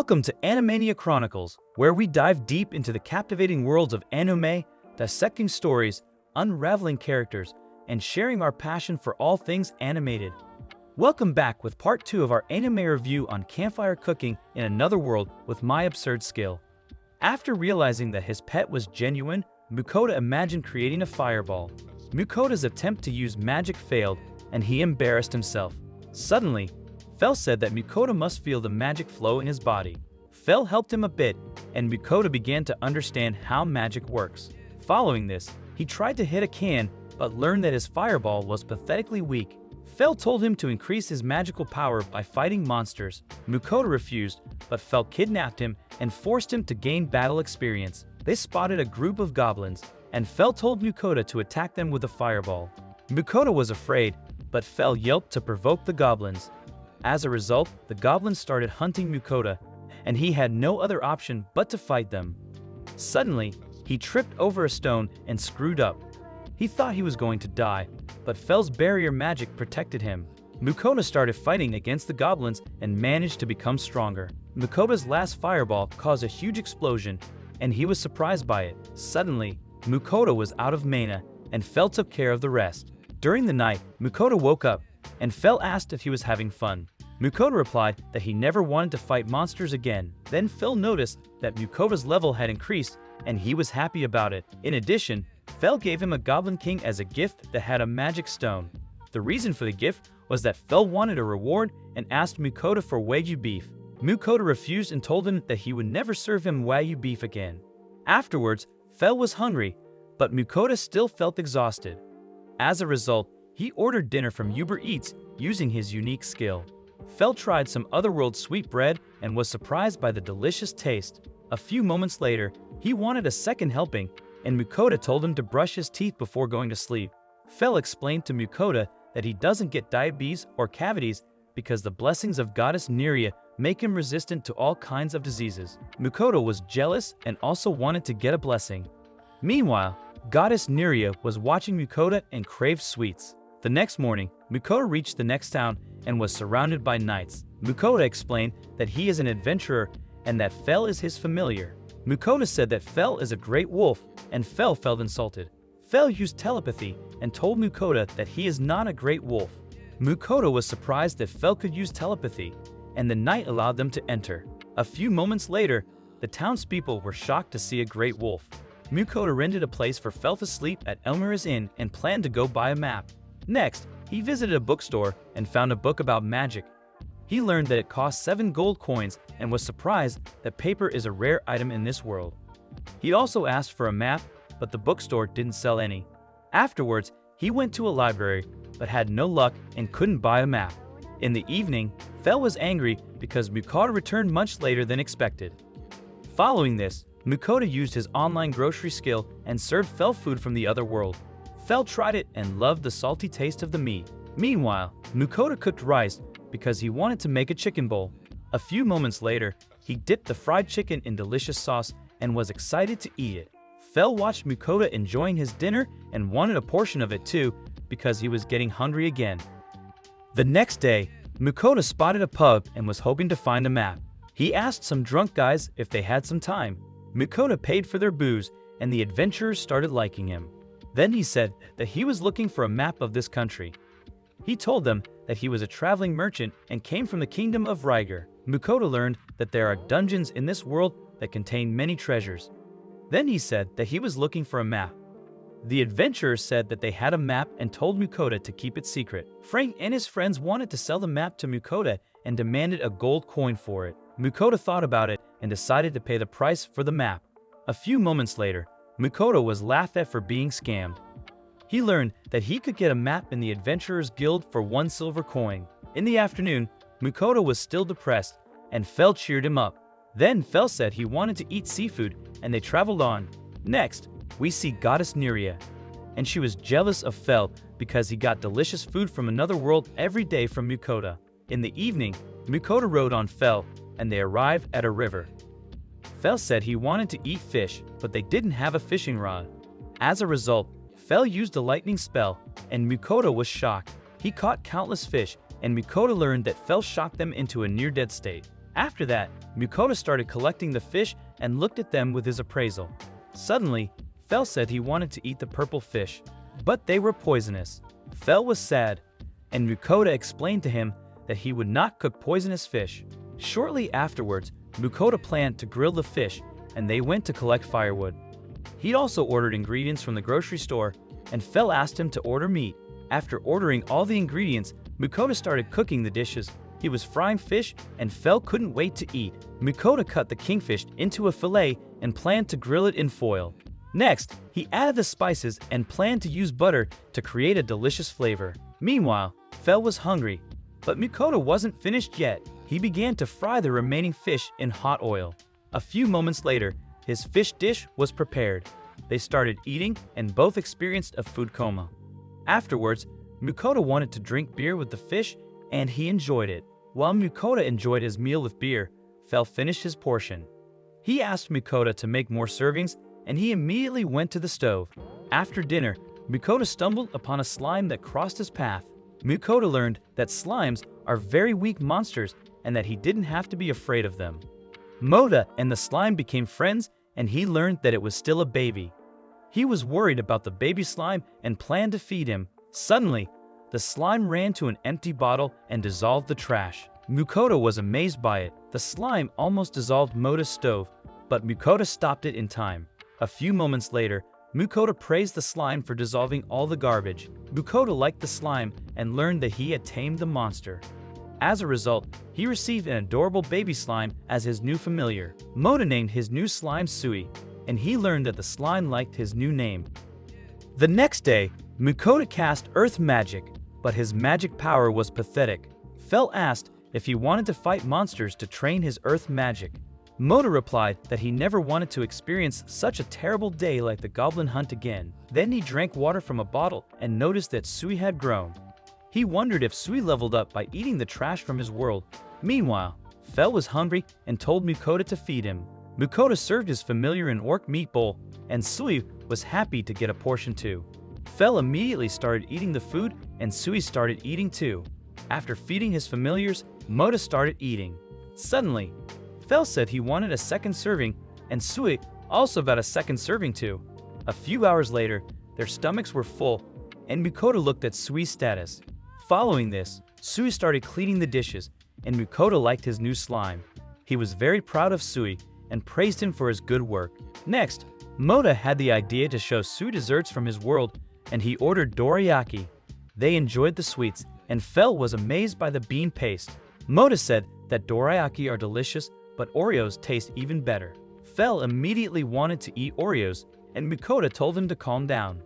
Welcome to Animania Chronicles, where we dive deep into the captivating worlds of anime, dissecting stories, unraveling characters, and sharing our passion for all things animated. Welcome back with part 2 of our anime review on Campfire cooking in another world with my absurd skill. After realizing that his pet was genuine, Mukoda imagined creating a fireball. Mukoda's attempt to use magic failed, and he embarrassed himself. Suddenly, Fel said that Mukoda must feel the magic flow in his body. Fel helped him a bit, and Mukoda began to understand how magic works. Following this, he tried to hit a can, but learned that his fireball was pathetically weak. Fel told him to increase his magical power by fighting monsters. Mukoda refused, but Fel kidnapped him and forced him to gain battle experience. They spotted a group of goblins, and Fel told Mukoda to attack them with a fireball. Mukoda was afraid, but Fel yelped to provoke the goblins. As a result, the goblins started hunting Mukoda, and he had no other option but to fight them. Suddenly, he tripped over a stone and screwed up. He thought he was going to die, but Fel's barrier magic protected him. Mukoda started fighting against the goblins and managed to become stronger. Mukoda's last fireball caused a huge explosion, and he was surprised by it. Suddenly, Mukoda was out of mana, and Fel took care of the rest. During the night, Mukoda woke up, and Fel asked if he was having fun. Mukoda replied that he never wanted to fight monsters again. Then Fel noticed that Mukoda's level had increased, and he was happy about it. In addition, Fel gave him a Goblin King as a gift that had a magic stone. The reason for the gift was that Fel wanted a reward and asked Mukoda for Wagyu beef. Mukoda refused and told him that he would never serve him Wagyu beef again. Afterwards, Fel was hungry, but Mukoda still felt exhausted. As a result, he ordered dinner from Uber Eats using his unique skill. Fel tried some otherworld sweet bread and was surprised by the delicious taste. A few moments later, he wanted a second helping, and Mukoda told him to brush his teeth before going to sleep. Fel explained to Mukoda that he doesn't get diabetes or cavities because the blessings of Goddess Neria make him resistant to all kinds of diseases. Mukoda was jealous and also wanted to get a blessing. Meanwhile, Goddess Neria was watching Mukoda and craved sweets. The next morning, Mukoda reached the next town and was surrounded by knights. Mukoda explained that he is an adventurer and that Fel is his familiar. Mukoda said that Fel is a great wolf, and Fel felt insulted. Fel used telepathy and told Mukoda that he is not a great wolf. Mukoda was surprised that Fel could use telepathy, and the knight allowed them to enter. A few moments later, the townspeople were shocked to see a great wolf. Mukoda rented a place for Fel to sleep at Elmira's Inn and planned to go buy a map. Next, he visited a bookstore and found a book about magic. He learned that it cost 7 gold coins and was surprised that paper is a rare item in this world. He also asked for a map, but the bookstore didn't sell any. Afterwards, he went to a library but had no luck and couldn't buy a map. In the evening, Fel was angry because Mukoda returned much later than expected. Following this, Mukoda used his online grocery skill and served Fel food from the other world. Fel tried it and loved the salty taste of the meat. Meanwhile, Mukoda cooked rice because he wanted to make a chicken bowl. A few moments later, he dipped the fried chicken in delicious sauce and was excited to eat it. Fel watched Mukoda enjoying his dinner and wanted a portion of it too because he was getting hungry again. The next day, Mukoda spotted a pub and was hoping to find a map. He asked some drunk guys if they had some time. Mukoda paid for their booze, and the adventurers started liking him. Then he said that he was looking for a map of this country. He told them that he was a traveling merchant and came from the kingdom of Riger. Mukoda learned that there are dungeons in this world that contain many treasures. Then he said that he was looking for a map. The adventurers said that they had a map and told Mukoda to keep it secret. Frank and his friends wanted to sell the map to Mukoda and demanded a gold coin for it. Mukoda thought about it and decided to pay the price for the map. A few moments later, Mukoda was laughed at for being scammed. He learned that he could get a map in the Adventurers Guild for 1 silver coin. In the afternoon, Mukoda was still depressed, and Fel cheered him up. Then Fel said he wanted to eat seafood, and they traveled on. Next, we see Goddess Neria, and she was jealous of Fel because he got delicious food from another world every day from Mukoda. In the evening, Mukoda rode on Fel, and they arrived at a river. Fel said he wanted to eat fish, but they didn't have a fishing rod. As a result, Fel used a lightning spell, and Mukoda was shocked. He caught countless fish, and Mukoda learned that Fel shocked them into a near-dead state. After that, Mukoda started collecting the fish and looked at them with his appraisal. Suddenly, Fel said he wanted to eat the purple fish, but they were poisonous. Fel was sad, and Mukoda explained to him that he would not cook poisonous fish. Shortly afterwards, Mukoda planned to grill the fish, and they went to collect firewood. He also ordered ingredients from the grocery store, and Fel asked him to order meat. After ordering all the ingredients, Mukoda started cooking the dishes. He was frying fish, and Fel couldn't wait to eat. Mukoda cut the kingfish into a fillet and planned to grill it in foil. Next, he added the spices and planned to use butter to create a delicious flavor. Meanwhile, Fel was hungry, but Mukoda wasn't finished yet. He began to fry the remaining fish in hot oil. A few moments later, his fish dish was prepared. They started eating and both experienced a food coma. Afterwards, Mukoda wanted to drink beer with the fish, and he enjoyed it. While Mukoda enjoyed his meal with beer, Fel finished his portion. He asked Mukoda to make more servings, and he immediately went to the stove. After dinner, Mukoda stumbled upon a slime that crossed his path. Mukoda learned that slimes are very weak monsters and that he didn't have to be afraid of them. Moda and the slime became friends, and he learned that it was still a baby. He was worried about the baby slime and planned to feed him. Suddenly, the slime ran to an empty bottle and dissolved the trash. Mukoda was amazed by it. The slime almost dissolved Moda's stove, but Mukoda stopped it in time. A few moments later, Mukoda praised the slime for dissolving all the garbage. Mukoda liked the slime and learned that he had tamed the monster. As a result, he received an adorable baby slime as his new familiar. Moda named his new slime Sui, and he learned that the slime liked his new name. The next day, Mukoda cast earth magic, but his magic power was pathetic. Fel asked if he wanted to fight monsters to train his earth magic. Moda replied that he never wanted to experience such a terrible day like the goblin hunt again. Then he drank water from a bottle and noticed that Sui had grown. He wondered if Sui leveled up by eating the trash from his world. Meanwhile, Fel was hungry and told Mukoda to feed him. Mukoda served his familiar an orc meat bowl, and Sui was happy to get a portion too. Fel immediately started eating the food, and Sui started eating too. After feeding his familiars, Moda started eating. Suddenly, Fel said he wanted a second serving, and Sui also got a second serving too. A few hours later, their stomachs were full, and Mukoda looked at Sui's status. Following this, Sui started cleaning the dishes, and Mukoda liked his new slime. He was very proud of Sui and praised him for his good work. Next, Moda had the idea to show Sui desserts from his world, and he ordered dorayaki. They enjoyed the sweets, and Fel was amazed by the bean paste. Moda said that dorayaki are delicious, but Oreos taste even better. Fel immediately wanted to eat Oreos, and Mukoda told him to calm down.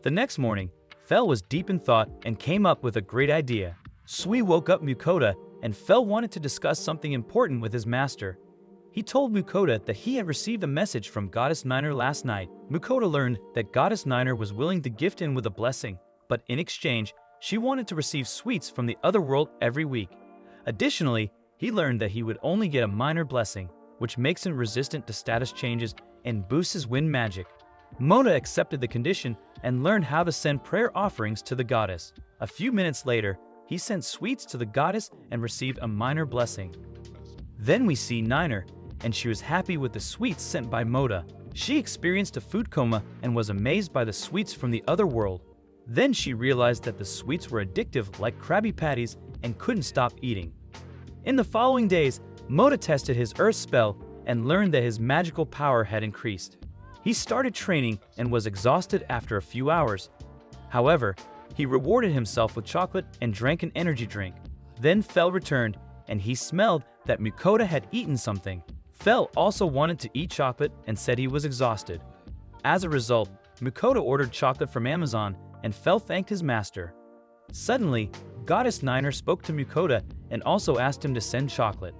The next morning, Fel was deep in thought and came up with a great idea. Sui woke up Mukoda, and Fel wanted to discuss something important with his master. He told Mukoda that he had received a message from Goddess Niner last night. Mukoda learned that Goddess Niner was willing to gift him with a blessing, but in exchange, she wanted to receive sweets from the other world every week. Additionally, he learned that he would only get a minor blessing, which makes him resistant to status changes and boosts his wind magic. Moda accepted the condition and learned how to send prayer offerings to the goddess. A few minutes later, he sent sweets to the goddess and received a minor blessing. Then we see Niner, and she was happy with the sweets sent by Moda. She experienced a food coma and was amazed by the sweets from the other world. Then she realized that the sweets were addictive like Krabby Patties and couldn't stop eating. In the following days, Moda tested his earth spell and learned that his magical power had increased. He started training and was exhausted after a few hours. However, he rewarded himself with chocolate and drank an energy drink. Then Fel returned, and he smelled that Mukoda had eaten something. Fel also wanted to eat chocolate and said he was exhausted. As a result, Mukoda ordered chocolate from Amazon, and Fel thanked his master. Suddenly, Goddess Niner spoke to Mukoda and also asked him to send chocolate.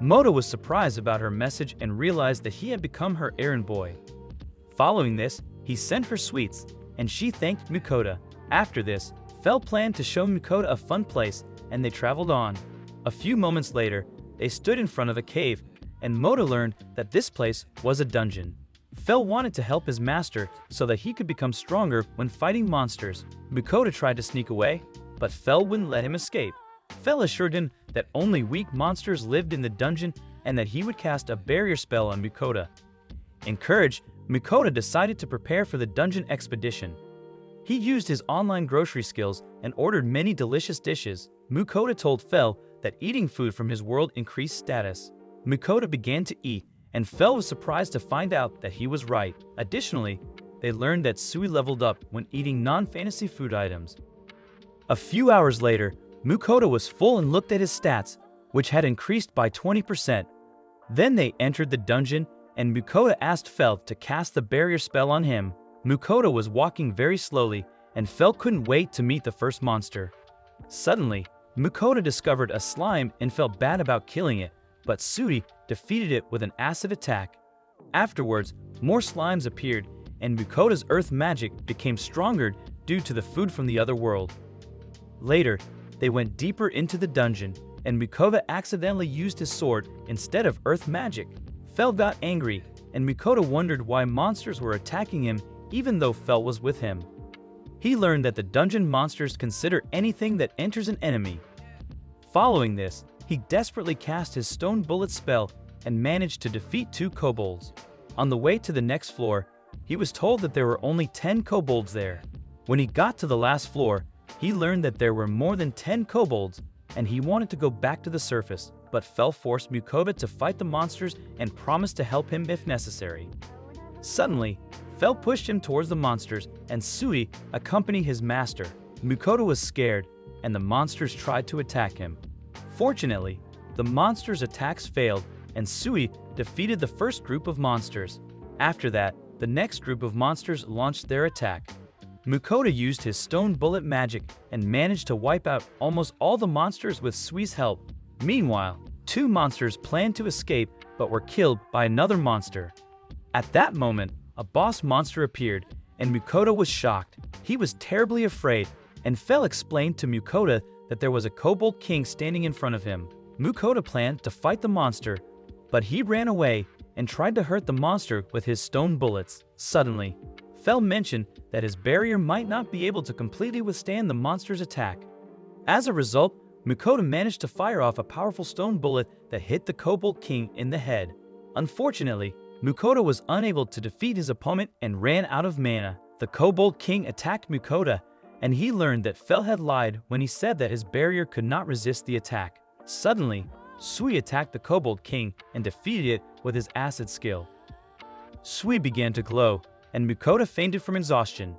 Moda was surprised about her message and realized that he had become her errand boy. Following this, he sent her sweets, and she thanked Mukoda. After this, Fel planned to show Mukoda a fun place, and they traveled on. A few moments later, they stood in front of a cave, and Moda learned that this place was a dungeon. Fel wanted to help his master so that he could become stronger when fighting monsters. Mukoda tried to sneak away, but Fel wouldn't let him escape. Fel assured him that only weak monsters lived in the dungeon and that he would cast a barrier spell on Mukoda. Encouraged, Mukoda decided to prepare for the dungeon expedition. He used his online grocery skills and ordered many delicious dishes. Mukoda told Fel that eating food from his world increased status. Mukoda began to eat, and Fel was surprised to find out that he was right. Additionally, they learned that Sui leveled up when eating non-fantasy food items. A few hours later, Mukoda was full and looked at his stats, which had increased by 20%. Then they entered the dungeon, and Mukoda asked Fel to cast the barrier spell on him. Mukoda was walking very slowly, and Fel couldn't wait to meet the first monster. Suddenly, Mukoda discovered a slime and felt bad about killing it, but Sui defeated it with an acid attack. Afterwards, more slimes appeared, and Mukoda's earth magic became stronger due to the food from the other world. Later, they went deeper into the dungeon, and Mukoda accidentally used his sword instead of earth magic. Fel got angry, and Mukoda wondered why monsters were attacking him even though Fel was with him. He learned that the dungeon monsters consider anything that enters an enemy. Following this, he desperately cast his stone bullet spell and managed to defeat 2 kobolds. On the way to the next floor, he was told that there were only 10 kobolds there. When he got to the last floor, he learned that there were more than 10 kobolds, and he wanted to go back to the surface, but Fel forced Mukoda to fight the monsters and promised to help him if necessary. Suddenly, Fel pushed him towards the monsters, and Sui accompanied his master. Mukoda was scared, and the monsters tried to attack him. Fortunately, the monsters' attacks failed, and Sui defeated the first group of monsters. After that, the next group of monsters launched their attack. Mukoda used his stone bullet magic and managed to wipe out almost all the monsters with Sui's help. Meanwhile, 2 monsters planned to escape but were killed by another monster. At that moment, a boss monster appeared, and Mukoda was shocked. He was terribly afraid, and Fel explained to Mukoda that there was a kobold king standing in front of him. Mukoda planned to fight the monster, but he ran away and tried to hurt the monster with his stone bullets. Suddenly, Fel mentioned that his barrier might not be able to completely withstand the monster's attack. As a result, Mukoda managed to fire off a powerful stone bullet that hit the kobold king in the head. Unfortunately, Mukoda was unable to defeat his opponent and ran out of mana. The kobold king attacked Mukoda, and he learned that Fel had lied when he said that his barrier could not resist the attack. Suddenly, Sui attacked the kobold king and defeated it with his acid skill. Sui began to glow, and Mukoda fainted from exhaustion.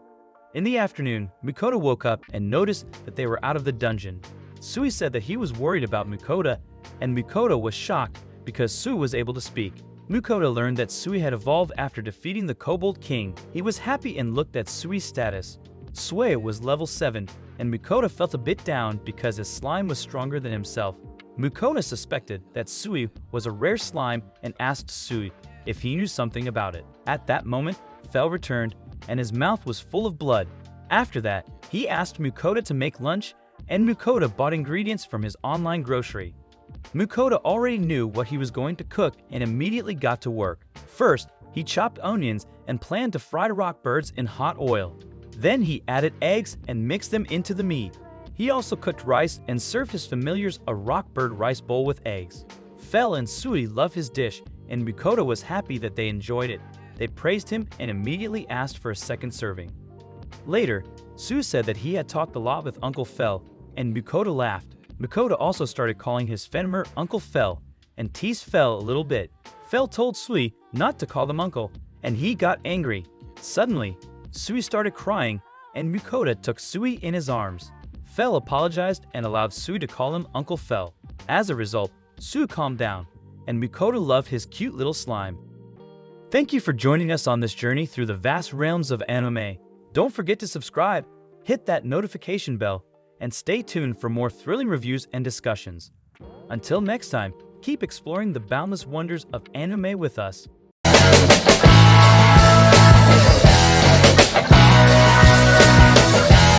In the afternoon, Mukoda woke up and noticed that they were out of the dungeon. Sui said that he was worried about Mukoda, and Mukoda was shocked because Sui was able to speak. Mukoda learned that Sui had evolved after defeating the kobold king. He was happy and looked at Sui's status. Sui was level 7, and Mukoda felt a bit down because his slime was stronger than himself. Mukoda suspected that Sui was a rare slime and asked Sui if he knew something about it. At that moment, Fel returned, and his mouth was full of blood. After that, he asked Mukoda to make lunch, and Mukoda bought ingredients from his online grocery. Mukoda already knew what he was going to cook and immediately got to work. First, he chopped onions and planned to fry rock birds in hot oil. Then he added eggs and mixed them into the meat. He also cooked rice and served his familiars a rock bird rice bowl with eggs. Fel and Sui loved his dish, and Mukoda was happy that they enjoyed it. They praised him and immediately asked for a second serving. Later, Sui said that he had talked a lot with Uncle Fel, and Mukoda laughed. Mukoda also started calling his Fenrir Uncle Fel and teased Fel a little bit. Fel told Sui not to call them uncle, and he got angry. Suddenly, Sui started crying, and Mukoda took Sui in his arms. Fel apologized and allowed Sui to call him Uncle Fel. As a result, Sui calmed down, and Mukoda loved his cute little slime. Thank you for joining us on this journey through the vast realms of anime. Don't forget to subscribe, hit that notification bell, and stay tuned for more thrilling reviews and discussions. Until next time, keep exploring the boundless wonders of anime with us.